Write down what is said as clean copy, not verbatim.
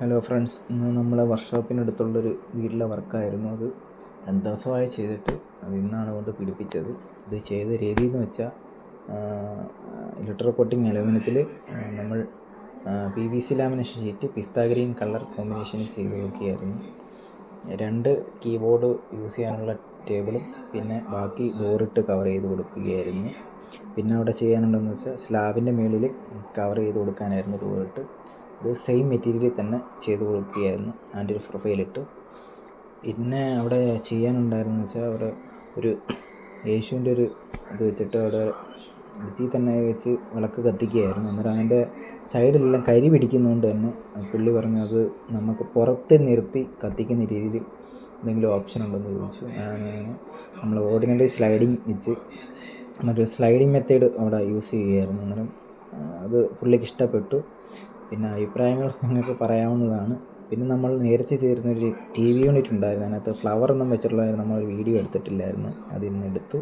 Hello friends, ഇന്ന് നമ്മളെ വർക്ക്ഷോപ്പിനടുത്തുള്ളൊരു വീട്ടിലെ വർക്കായിരുന്നു. അത് 2 ദിവസമായി ചെയ്തിട്ട് അത് ഇന്നാണ് കൊണ്ട് പിടിപ്പിച്ചത്. ഇത് ചെയ്ത രീതി എന്ന് വെച്ചാൽ ഇലക്ട്രോ കോട്ടിംഗ് അലുമിനിയത്തിൽ നമ്മൾ PVC ലാമിനേഷൻ ഷീറ്റ് പിസ്ത ഗ്രീൻ കളർ കോമ്പിനേഷനിൽ ചെയ്ത് നോക്കിയായിരുന്നു. 2 കീബോർഡ് യൂസ് ചെയ്യാനുള്ള ടേബിളും പിന്നെ ബാക്കി ഡോറിട്ട് കവർ ചെയ്ത് കൊടുക്കുകയായിരുന്നു. പിന്നെ അവിടെ ചെയ്യാനുണ്ടെന്ന് വെച്ചാൽ സ്ലാബിൻ്റെ മുകളിൽ കവർ ചെയ്ത് കൊടുക്കാനായിരുന്നു ഡോറിട്ട്. ഇത് സെയിം മെറ്റീരിയലിൽ തന്നെ ചെയ്ത് കൊടുക്കുകയായിരുന്നു, ആൻറ്റി പ്രൊഫൈലിട്ട്. പിന്നെ അവിടെ ചെയ്യാനുണ്ടായിരുന്നു വെച്ചാൽ അവിടെ ഒരു യേശുവിൻ്റെ ഒരു ഇത് വെച്ചിട്ട് അവിടെ ഭിത്തിയിൽ തന്നെ വെച്ച് വിളക്ക് കത്തിക്കുകയായിരുന്നു. അന്നേരം അതിൻ്റെ സൈഡിലെല്ലാം കരി പിടിക്കുന്നതുകൊണ്ട് തന്നെ പുള്ളി പറഞ്ഞു അത് നമുക്ക് പുറത്ത് നിർത്തി കത്തിക്കുന്ന രീതിയിൽ എന്തെങ്കിലും ഓപ്ഷൻ ഉണ്ടെന്ന് ചോദിച്ചു. നമ്മൾ ഓർഡിനറി സ്ലൈഡിങ് വെച്ച് മറ്റൊരു സ്ലൈഡിങ് മെത്തേഡ് അവിടെ യൂസ് ചെയ്യുകയായിരുന്നു. അന്നേരം അത് പുള്ളിക്ക് ഇഷ്ടപ്പെട്ടു. പിന്നെ അഭിപ്രായങ്ങൾ നിങ്ങൾക്ക് പറയാവുന്നതാണ്. പിന്നെ നമ്മൾ നേരത്തെ ചേർന്നൊരു TV യൂണിറ്റ് ഉണ്ടായിരുന്നു, അതിനകത്ത് ഫ്ലവറൊന്നും വെച്ചിട്ടുള്ള നമ്മളൊരു വീഡിയോ എടുത്തിട്ടില്ലായിരുന്നു, അതിൽ നിന്ന് എടുത്തു.